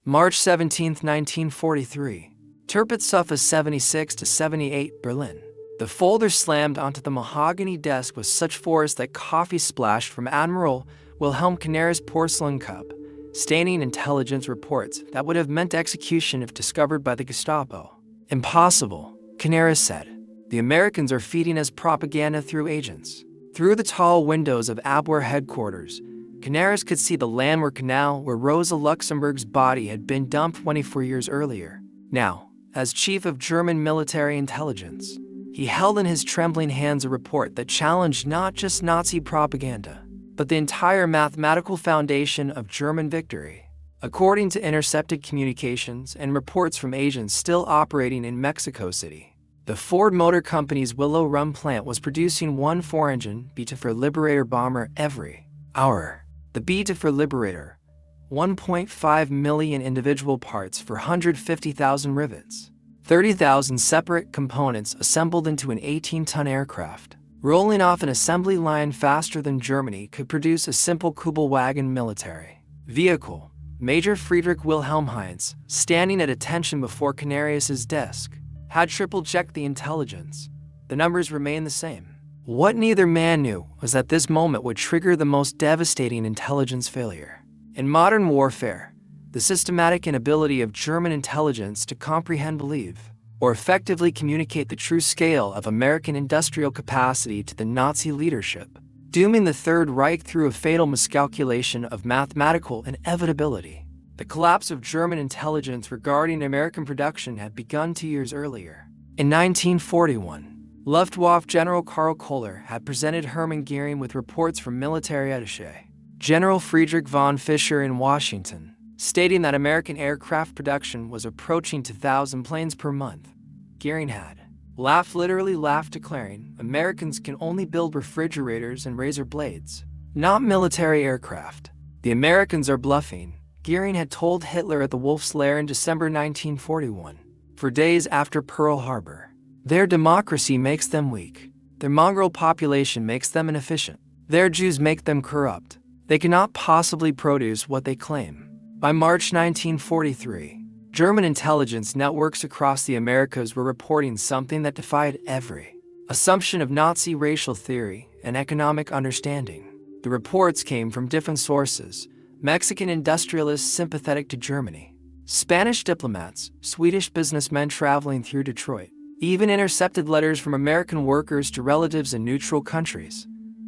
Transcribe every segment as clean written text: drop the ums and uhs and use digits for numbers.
March 17, 1943. Turpitz 76 to 78, Berlin. The folder slammed onto the mahogany desk with such force that coffee splashed from Admiral Wilhelm Canaris' porcelain cup, staining intelligence reports that would have meant execution if discovered by the Gestapo. Impossible, Canaris said. The Americans are feeding us propaganda through agents. Through the tall windows of Abwehr headquarters, Canaris could see the Landwehr Canal where Rosa Luxemburg's body had been dumped 24 years earlier. Now, as chief of German military intelligence, he held in his trembling hands a report that challenged not just Nazi propaganda, but the entire mathematical foundation of German victory. According to intercepted communications and reports from agents still operating in Mexico City, the Ford Motor Company's Willow Run Plant was producing one 4-engine B-24 Liberator bomber every hour. The B-24 Liberator, 1.5 million individual parts for 150,000 rivets, 30,000 separate components assembled into an 18-ton aircraft, rolling off an assembly line faster than Germany could produce a simple Kübelwagen military vehicle. Major Friedrich Wilhelm Heinz, standing at attention before Canaris' desk, had triple-checked the intelligence. The numbers remained the same. What neither man knew was that this moment would trigger the most devastating intelligence failure. In modern warfare, the systematic inability of German intelligence to comprehend, believe, or effectively communicate the true scale of American industrial capacity to the Nazi leadership, dooming the Third Reich through a fatal miscalculation of mathematical inevitability. The collapse of German intelligence regarding American production had begun 2 years earlier. In 1941, Luftwaffe General Karl Kohler had presented Hermann Goering with reports from military attaché General Friedrich von Fischer in Washington, stating that American aircraft production was approaching 2,000 planes per month. Goering had literally laughed, declaring, "Americans can only build refrigerators and razor blades, not military aircraft. The Americans are bluffing," Goering had told Hitler at the Wolf's Lair in December 1941. For days after Pearl Harbor, "Their democracy makes them weak. Their mongrel population makes them inefficient. Their Jews make them corrupt. They cannot possibly produce what they claim." By March 1943, German intelligence networks across the Americas were reporting something that defied every assumption of Nazi racial theory and economic understanding. The reports came from different sources: Mexican industrialists sympathetic to Germany, Spanish diplomats, Swedish businessmen traveling through Detroit, even intercepted letters from American workers to relatives in neutral countries.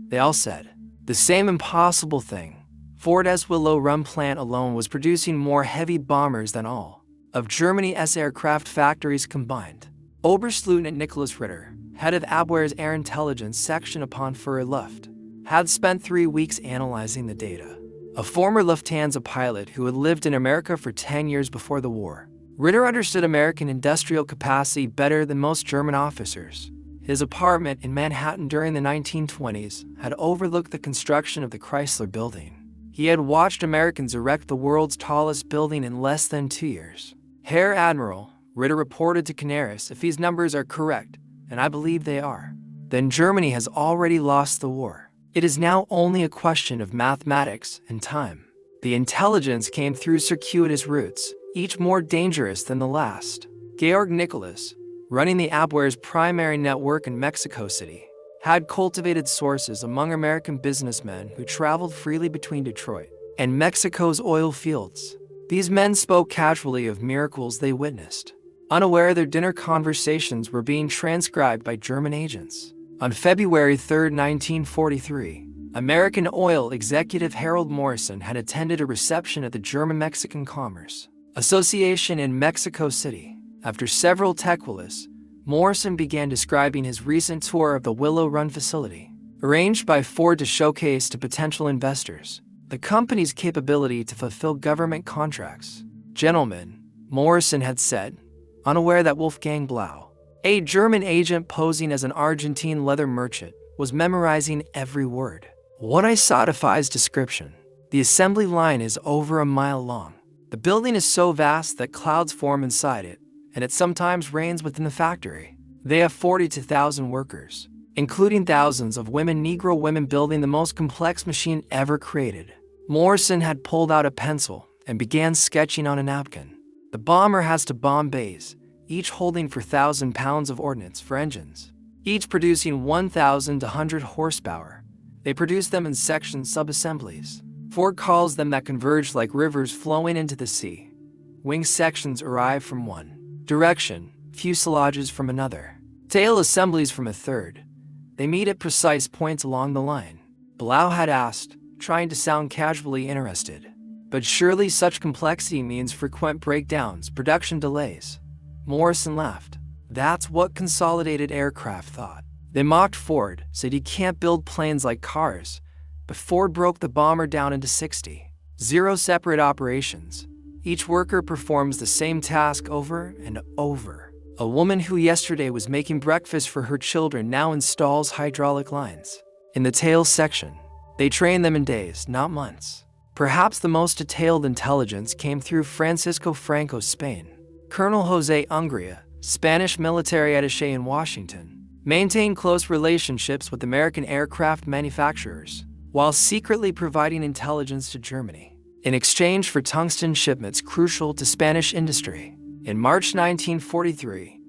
They all said the same impossible thing. Ford's Willow Run Plant alone was producing more heavy bombers than all of Germany's aircraft factories combined. Oberstleutnant Nicholas Ritter, head of Abwehr's Air Intelligence Section upon Führer Luft, had spent 3 weeks analyzing the data. A former Lufthansa pilot who had lived in America for 10 years before the war, Ritter understood American industrial capacity better than most German officers. His apartment in Manhattan during the 1920s had overlooked the construction of the Chrysler Building. He had watched Americans erect the world's tallest building in less than 2 years. "Herr Admiral," Ritter reported to Canaris, "if these numbers are correct, and I believe they are, then Germany has already lost the war. It is now only a question of mathematics and time." The intelligence came through circuitous routes, each more dangerous than the last. Georg Nicholas, running the Abwehr's primary network in Mexico City, had cultivated sources among American businessmen who traveled freely between Detroit and Mexico's oil fields. These men spoke casually of miracles they witnessed, unaware their dinner conversations were being transcribed by German agents. On February 3, 1943, American oil executive Harold Morrison had attended a reception at the German-Mexican Commerce Association in Mexico City. After several tequilas, Morrison began describing his recent tour of the Willow Run facility, arranged by Ford to showcase to potential investors the company's capability to fulfill government contracts. "Gentlemen," Morrison had said, unaware that Wolfgang Blau, a German agent posing as an Argentine leather merchant, was memorizing every word. "What I saw defies description. The assembly line is over a mile long. The building is so vast that clouds form inside it, and it sometimes rains within the factory. They have 42,000 workers, including thousands of Negro women building the most complex machine ever created." Morrison had pulled out a pencil and began sketching on a napkin. The bomber has to bomb bays, each holding 4,000 pounds of ordnance for engines, each producing 1,100 horsepower. They produce them in section sub-assemblies. Ford calls them that converge like rivers flowing into the sea. Wing sections arrive from one direction, fuselages from another, tail assemblies from a third. They meet at precise points along the line. Blau had asked, trying to sound casually interested. But surely such complexity means frequent breakdowns, production delays. Morrison laughed. That's what Consolidated Aircraft thought. They mocked Ford, said you can't build planes like cars. But Ford broke the bomber down into 0 separate operations. Each worker performs the same task over and over. A woman who yesterday was making breakfast for her children now installs hydraulic lines. In the tail section, they train them in days, not months. Perhaps the most detailed intelligence came through Francisco Franco's Spain. Colonel José Ungria, Spanish military attaché in Washington, maintained close relationships with American aircraft manufacturers, while secretly providing intelligence to Germany, in exchange for tungsten shipments crucial to Spanish industry. In March 1943,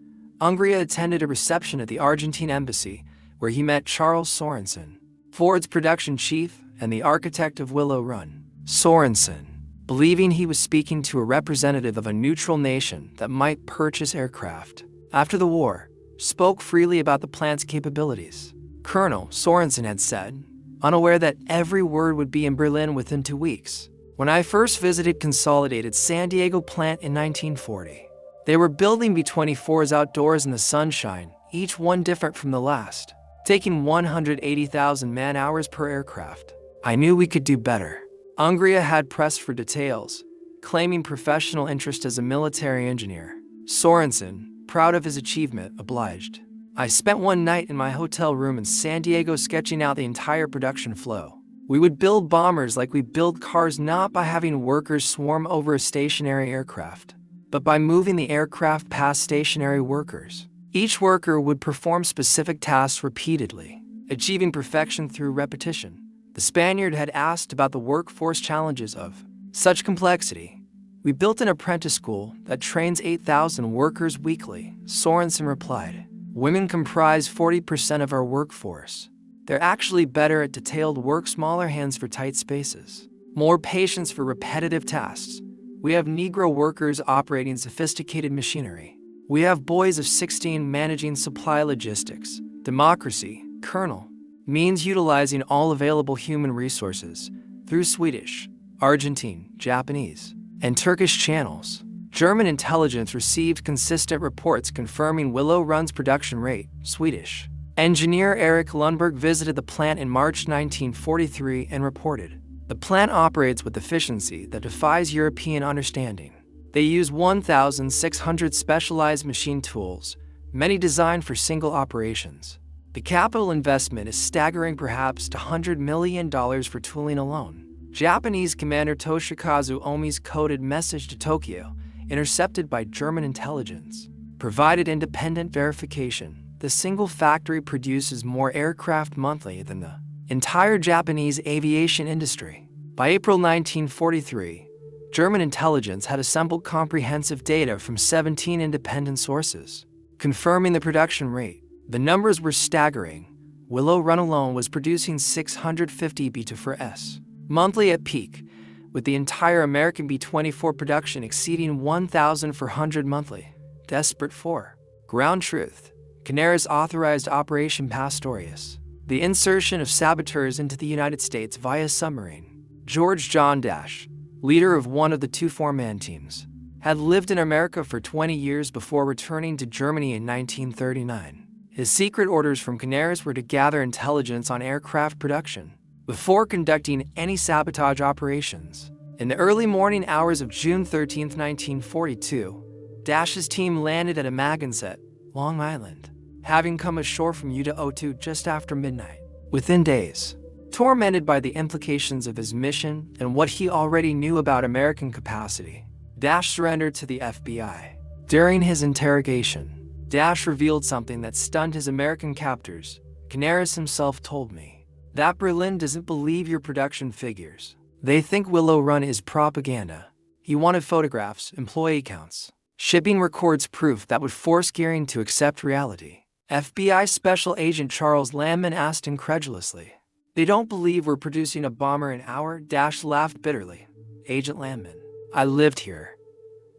Ungria attended a reception at the Argentine embassy, where he met Charles Sorensen, Ford's production chief and the architect of Willow Run. Sorensen, believing he was speaking to a representative of a neutral nation that might purchase aircraft after the war, spoke freely about the plant's capabilities. Colonel Sorensen had said, unaware that every word would be in Berlin within 2 weeks. When I first visited Consolidated San Diego plant in 1940, they were building B-24s outdoors in the sunshine, each one different from the last, taking 180,000 man-hours per aircraft. I knew we could do better. Ungria had pressed for details, claiming professional interest as a military engineer. Sorensen, proud of his achievement, obliged. I spent one night in my hotel room in San Diego sketching out the entire production flow. We would build bombers like we build cars, not by having workers swarm over a stationary aircraft, but by moving the aircraft past stationary workers. Each worker would perform specific tasks repeatedly, achieving perfection through repetition. The Spaniard had asked about the workforce challenges of such complexity. We built an apprentice school that trains 8,000 workers weekly, Sorensen replied. Women comprise 40% of our workforce. They're actually better at detailed work, smaller hands for tight spaces, more patience for repetitive tasks. We have Negro workers operating sophisticated machinery. We have boys of 16 managing supply logistics. Democracy, Colonel, means utilizing all available human resources through Swedish, Argentine, Japanese, and Turkish channels. German intelligence received consistent reports confirming Willow Run's production rate. Swedish engineer Eric Lundberg visited the plant in March 1943 and reported, the plant operates with efficiency that defies European understanding. They use 1,600 specialized machine tools, many designed for single operations. The capital investment is staggering, perhaps $100 million for tooling alone. Japanese Commander Toshikazu Omi's coded message to Tokyo, intercepted by German intelligence, provided independent verification. The single factory produces more aircraft monthly than the entire Japanese aviation industry. By April 1943, German intelligence had assembled comprehensive data from 17 independent sources, confirming the production rate. The numbers were staggering. Willow Run alone was producing 650 B-24s monthly at peak, with the entire American B-24 production exceeding 1,400 monthly. Desperate for ground truth, Canaris authorized Operation Pastorius, the insertion of saboteurs into the United States via submarine. George John Dash, leader of one of the two four-man teams, had lived in America for 20 years before returning to Germany in 1939. His secret orders from Canaris were to gather intelligence on aircraft production before conducting any sabotage operations. In the early morning hours of June 13, 1942, Dash's team landed at Amagansett, Long Island, having come ashore from WW2 just after midnight. Within days, tormented by the implications of his mission and what he already knew about American capacity, Dash surrendered to the FBI. During his interrogation, Dash revealed something that stunned his American captors. Canaris himself told me that Berlin doesn't believe your production figures. They think Willow Run is propaganda. He wanted photographs, employee counts, shipping records, proof that would force Gearing to accept reality. FBI Special Agent Charles Landman asked incredulously, "They don't believe we're producing a bomber an hour?" Dash laughed bitterly. "Agent Landman, I lived here.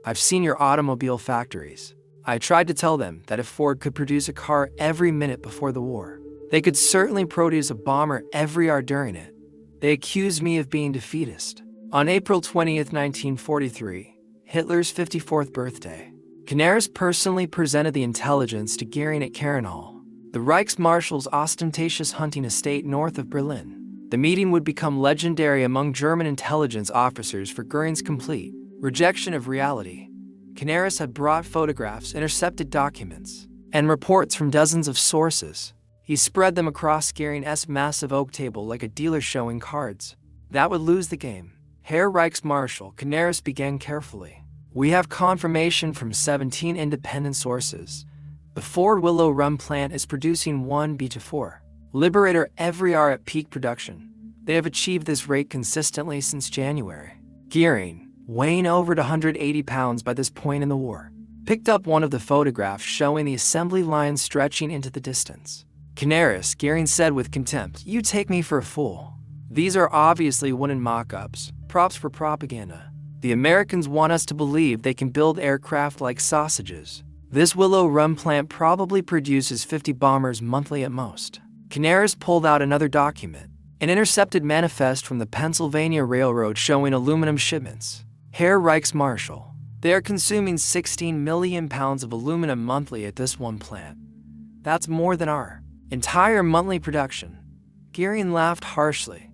I've seen your automobile factories. I tried to tell them that if Ford could produce a car every minute before the war, they could certainly produce a bomber every hour during it. They accused me of being defeatist." On April 20th, 1943, Hitler's 54th birthday, Canaris personally presented the intelligence to Gearing at Carenhall, the Reichsmarshal's ostentatious hunting estate north of Berlin. The meeting would become legendary among German intelligence officers for Göring's complete rejection of reality. Canaris had brought photographs, intercepted documents, and reports from dozens of sources. He spread them across Göring's massive oak table like a dealer showing cards. That would lose the game. Herr Reichsmarschall, Canaris began carefully. "We have confirmation from 17 independent sources. The Ford Willow Run Plant is producing one B-24 Liberator every hour at peak production. They have achieved this rate consistently since January." Gearing, weighing over 180 pounds by this point in the war, picked up one of the photographs showing the assembly line stretching into the distance. "Canaris," Gearing said with contempt, "you take me for a fool. These are obviously wooden mock-ups, props for propaganda. The Americans want us to believe they can build aircraft like sausages. This Willow Run Plant probably produces 50 bombers monthly at most." Canaris pulled out another document, an intercepted manifest from the Pennsylvania Railroad showing aluminum shipments. "Herr Reichsmarschall, they are consuming 16 million pounds of aluminum monthly at this one plant. That's more than our entire monthly production." Gearing laughed harshly.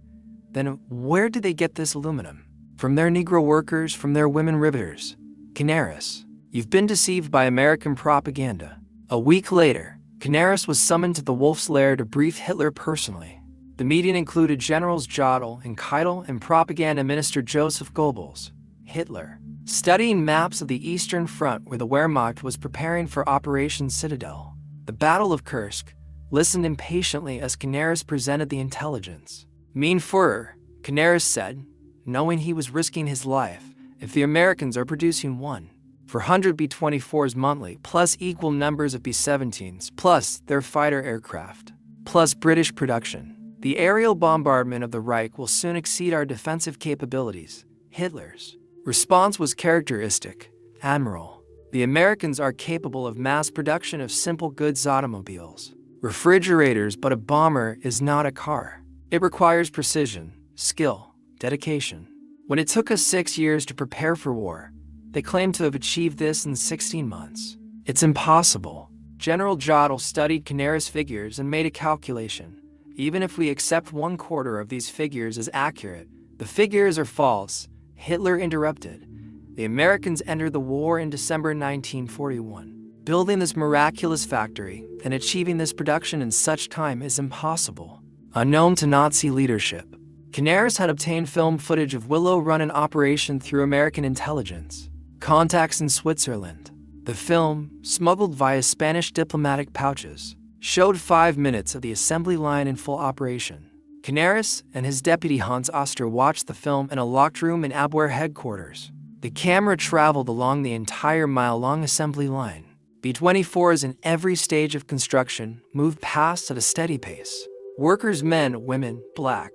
"Then where did they get this aluminum? From their Negro workers, from their women riveters?" "Canaris, you've been deceived by American propaganda." A week later, Canaris was summoned to the Wolf's Lair to brief Hitler personally. The meeting included Generals Jodl and Keitel and Propaganda Minister Joseph Goebbels. Hitler, studying maps of the Eastern Front where the Wehrmacht was preparing for Operation Citadel, the Battle of Kursk, listened impatiently as Canaris presented the intelligence. "Mein Führer," Canaris said, knowing he was risking his life, "if the Americans are producing 1,400 B-24s monthly, plus equal numbers of B-17s, plus their fighter aircraft, plus British production, the aerial bombardment of the Reich will soon exceed our defensive capabilities." Hitler's response was characteristic. "Admiral, the Americans are capable of mass production of simple goods, automobiles, refrigerators, but a bomber is not a car. It requires precision, skill, dedication. When it took us 6 years to prepare for war, they claim to have achieved this in 16 months. It's impossible." General Jodl studied Canaris' figures and made a calculation. "Even if we accept 1/4 of these figures as accurate, the figures are false." Hitler interrupted. "The Americans entered the war in December 1941. Building this miraculous factory and achieving this production in such time is impossible." Unknown to Nazi leadership, Canaris had obtained film footage of Willow Run in operation through American intelligence contacts in Switzerland. The film, smuggled via Spanish diplomatic pouches, showed 5 minutes of the assembly line in full operation. Canaris and his deputy Hans Oster watched the film in a locked room in Abwehr headquarters. The camera traveled along the entire mile-long assembly line. B-24s in every stage of construction moved past at a steady pace. Workers, men, women, black,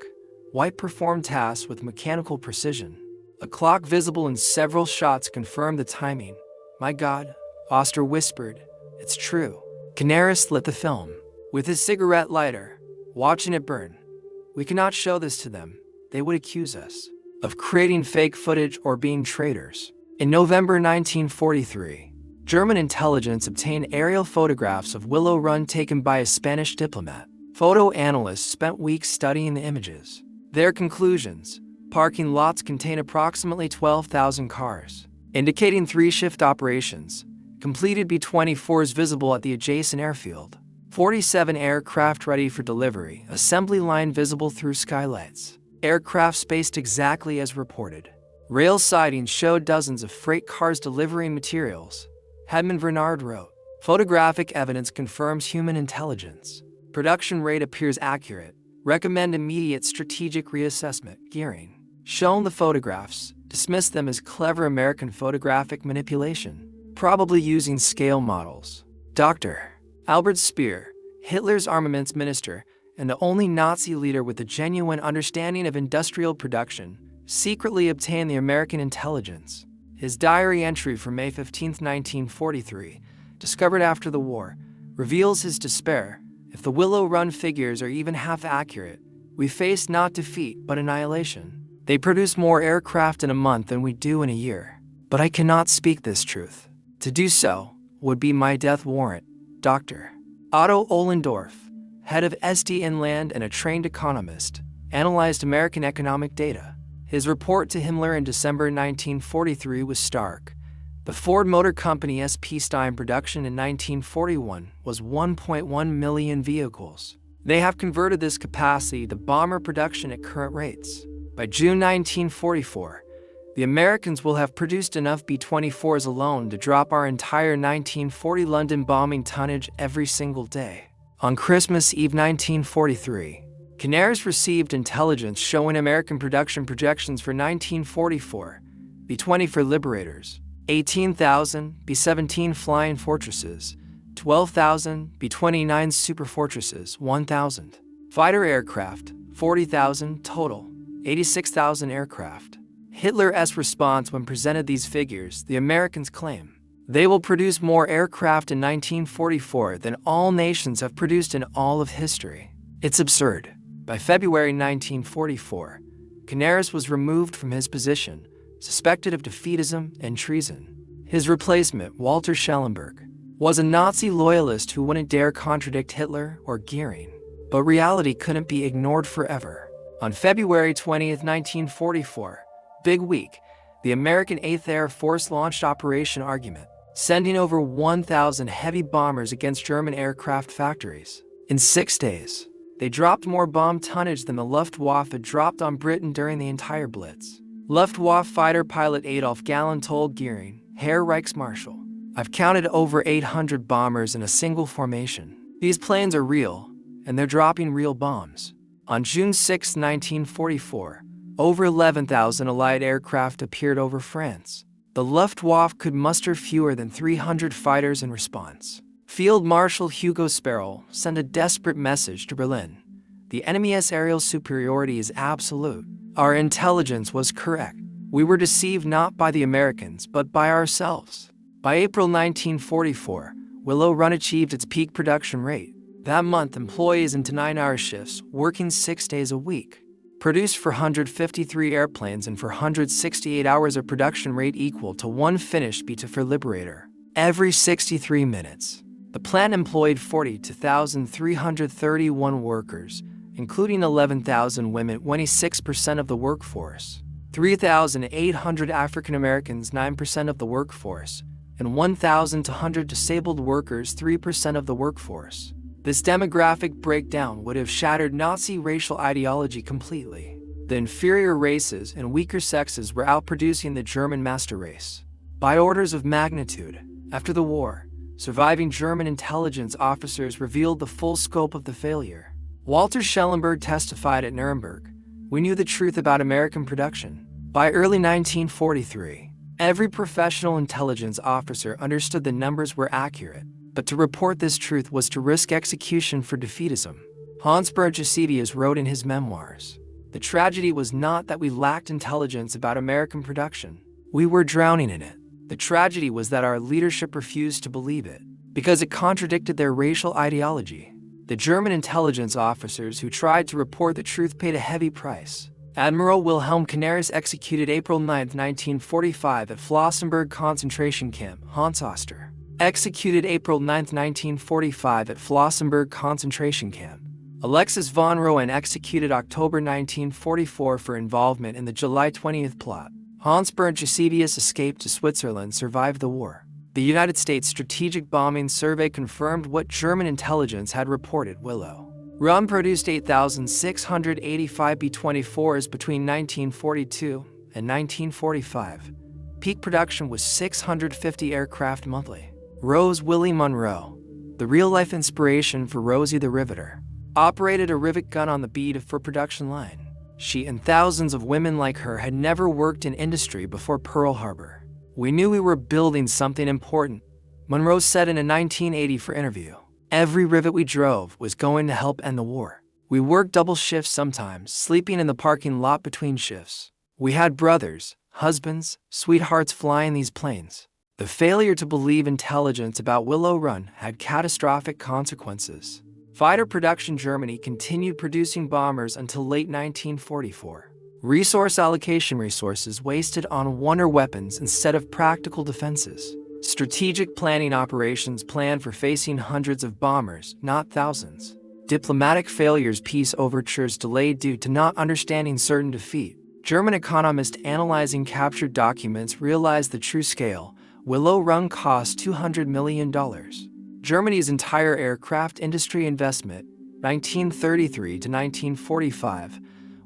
white, performed tasks with mechanical precision. A clock visible in several shots confirmed the timing. "My God," Oster whispered, "it's true." Canaris lit the film with his cigarette lighter, watching it burn. "We cannot show this to them. They would accuse us of creating fake footage or being traitors." In November 1943, German intelligence obtained aerial photographs of Willow Run taken by a Spanish diplomat. Photo analysts spent weeks studying the images. Their conclusions: parking lots contain approximately 12,000 cars, indicating 3-shift operations. Completed B-24s visible at the adjacent airfield. 47 aircraft ready for delivery, assembly line visible through skylights. Aircraft spaced exactly as reported. Rail sightings showed dozens of freight cars delivering materials. Hedman Bernard wrote, "Photographic evidence confirms human intelligence. Production rate appears accurate. Recommend immediate strategic reassessment." Gearing, shown the photographs, dismissed them as clever American photographic manipulation, probably using scale models. Dr. Albert Speer, Hitler's armaments minister and the only Nazi leader with a genuine understanding of industrial production, secretly obtained the American intelligence. His diary entry from May 15, 1943, discovered after the war, reveals his despair. If the Willow Run figures are even half accurate, we face not defeat but annihilation. They produce more aircraft in a month than we do in a year. But I cannot speak this truth. To do so would be my death warrant. Dr. Otto Ohlendorf, head of SD Inland and a trained economist, analyzed American economic data. His report to Himmler in December 1943 was stark. The Ford Motor Company's peacetime production in 1941 was 1.1 million vehicles. They have converted this capacity to bomber production at current rates. By June 1944, the Americans will have produced enough B-24s alone to drop our entire 1940 London bombing tonnage every single day. On Christmas Eve 1943, Canaris received intelligence showing American production projections for 1944, B-24 Liberators, 18,000 B-17 Flying Fortresses, 12,000 B-29 Superfortresses, 1,000 fighter aircraft, 40,000 total, 86,000 aircraft. Hitler's response when presented these figures, the Americans claim, they will produce more aircraft in 1944 than all nations have produced in all of history. It's absurd. By February 1944, Canaris was removed from his position, suspected of defeatism and treason. His replacement, Walter Schellenberg, was a Nazi loyalist who wouldn't dare contradict Hitler or Goering. But reality couldn't be ignored forever. On February 20, 1944, Big Week, the American 8th Air Force launched Operation Argument, sending over 1,000 heavy bombers against German aircraft factories. In 6 days, they dropped more bomb tonnage than the Luftwaffe had dropped on Britain during the entire Blitz. Luftwaffe fighter pilot Adolf Galland told Goering, Herr Reichsmarschall, I've counted over 800 bombers in a single formation. These planes are real, and they're dropping real bombs. On June 6, 1944, over 11,000 Allied aircraft appeared over France. The Luftwaffe could muster fewer than 300 fighters in response. Field Marshal Hugo Sparrow sent a desperate message to Berlin. The enemy's aerial superiority is absolute. Our intelligence was correct. We were deceived not by the Americans, but by ourselves. By April 1944, Willow Run achieved its peak production rate. That month, employees into 9-hour shifts, working 6 days a week, produced 453 airplanes and 468 hours of production rate equal to one finished B-24 Liberator every 63 minutes. The plant employed 42,331 workers, including 11,000 women, 26% of the workforce, 3,800 African Americans, 9% of the workforce, and 1,200 disabled workers, 3% of the workforce. This demographic breakdown would have shattered Nazi racial ideology completely. The inferior races and weaker sexes were outproducing the German master race by orders of magnitude. After the war, surviving German intelligence officers revealed the full scope of the failure. Walter Schellenberg testified at Nuremberg, "We knew the truth about American production." By early 1943, every professional intelligence officer understood the numbers were accurate, but to report this truth was to risk execution for defeatism. Hans Bergesivius wrote in his memoirs, "The tragedy was not that we lacked intelligence about American production. We were drowning in it. The tragedy was that our leadership refused to believe it, because it contradicted their racial ideology." The German intelligence officers who tried to report the truth paid a heavy price. Admiral Wilhelm Canaris, executed April 9, 1945 at Flossenburg concentration camp. Hans Oster, executed April 9, 1945 at Flossenburg concentration camp. Alexis von Rohen, executed October 1944 for involvement in the July 20th plot. Hans Bergesivius escaped to Switzerland, survived the war. The United States Strategic Bombing Survey confirmed what German intelligence had reported. Willow Run produced 8,685 B-24s between 1942 and 1945. Peak production was 650 aircraft monthly. Rose Willie Monroe, the real-life inspiration for Rosie the Riveter, operated a rivet gun on the B-24 production line. She and thousands of women like her had never worked in industry before Pearl Harbor. "We knew we were building something important," Monroe said in a 1984 interview. "Every rivet we drove was going to help end the war. We worked double shifts sometimes, sleeping in the parking lot between shifts. We had brothers, husbands, sweethearts flying these planes." The failure to believe intelligence about Willow Run had catastrophic consequences. Fighter production Germany continued producing bombers until late 1944. Resource allocation resources wasted on wonder weapons instead of practical defenses. Strategic planning operations planned for facing hundreds of bombers, not thousands. Diplomatic failures, peace overtures delayed due to not understanding certain defeat. German economists analyzing captured documents realized the true scale. Willow Run cost $200 million. Germany's entire aircraft industry investment, 1933 to 1945,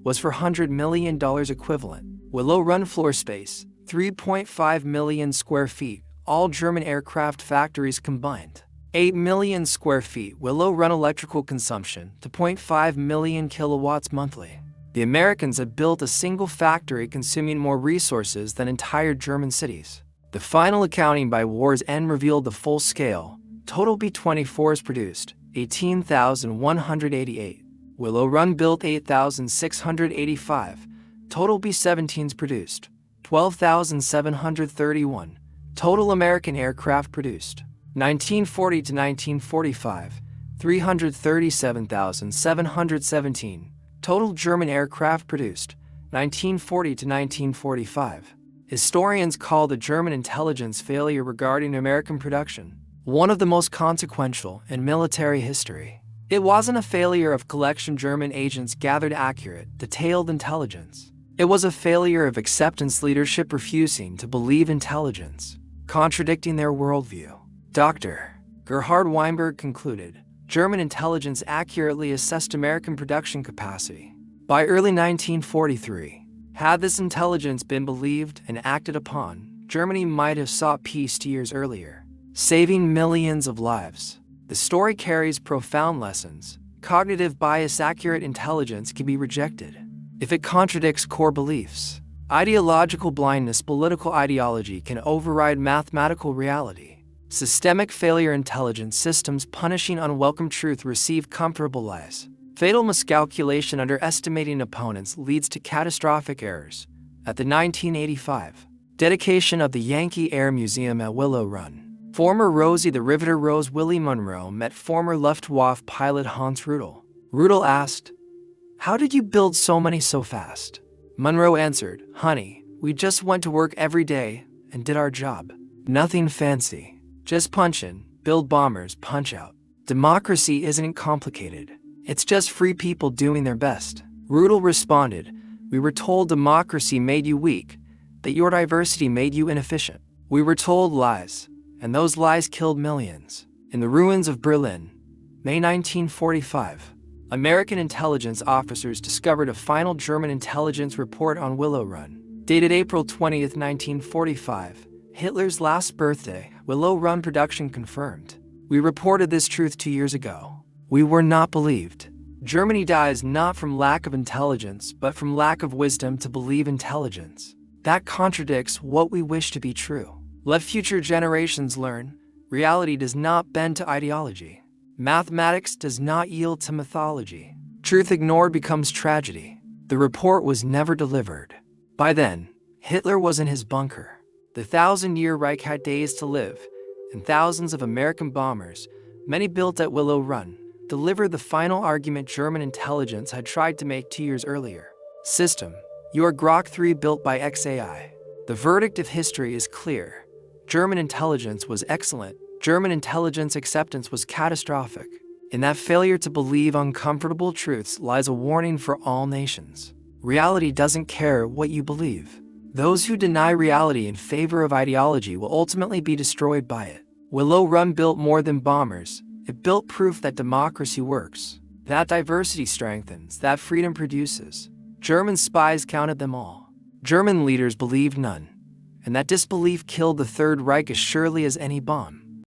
was for $100 million equivalent. Willow Run floor space, 3.5 million square feet, all German aircraft factories combined. 8 million square feet. Willow Run electrical consumption, 2.5 million kilowatts monthly. The Americans had built a single factory consuming more resources than entire German cities. The final accounting by war's end revealed the full scale. Total B-24s produced, 18,188. Willow Run built 8,685. Total B-17s produced, 12,731. Total American aircraft produced, 1940 to 1945, 337,717. Total German aircraft produced, 1940 to 1945. Historians call the German intelligence failure regarding American production one of the most consequential in military history. It wasn't a failure of collection German agents gathered accurate, detailed intelligence. It was a failure of acceptance, leadership refusing to believe intelligence, contradicting their worldview. Dr. Gerhard Weinberg concluded, German intelligence accurately assessed American production capacity. By early 1943, had this intelligence been believed and acted upon, Germany might have sought peace 2 years earlier, saving millions of lives. The story carries profound lessons. Cognitive bias. Accurate intelligence can be rejected if it contradicts core beliefs. Ideological blindness. Political ideology can override mathematical reality. Systemic failure. Intelligence systems punishing unwelcome truth receive comfortable lies. Fatal miscalculation. Underestimating opponents leads to catastrophic errors. At the 1985 dedication of the Yankee Air Museum at Willow Run, former Rosie the Riveter Rose Willie Monroe met former Luftwaffe pilot Hans Rudel. Rudel asked, "How did you build so many so fast?" Monroe answered, "Honey, we just went to work every day and did our job. Nothing fancy. Just punch in, build bombers, punch out. Democracy isn't complicated. It's just free people doing their best." Rudel responded, "We were told democracy made you weak, that your diversity made you inefficient. We were told lies, and those lies killed millions." In the ruins of Berlin, May 1945, American intelligence officers discovered a final German intelligence report on Willow Run. Dated April 20, 1945, Hitler's last birthday, Willow Run production confirmed. "We reported this truth 2 years ago. We were not believed." Germany dies not from lack of intelligence, but from lack of wisdom to believe intelligence. That contradicts what we wish to be true. Let future generations learn. Reality does not bend to ideology. Mathematics does not yield to mythology. Truth ignored becomes tragedy. The report was never delivered. By then, Hitler was in his bunker. The 1,000-year Reich had days to live, and thousands of American bombers, many built at Willow Run, delivered the final argument German intelligence had tried to make 2 years earlier. System, your Grok 3 built by XAI. The verdict of history is clear. German intelligence was excellent. German intelligence acceptance was catastrophic. In that failure to believe uncomfortable truths lies a warning for all nations. Reality doesn't care what you believe. Those who deny reality in favor of ideology will ultimately be destroyed by it. Willow Run built more than bombers. It built proof that democracy works, that diversity strengthens, that freedom produces. German spies counted them all. German leaders believed none, and that disbelief killed the Third Reich as surely as any bomb.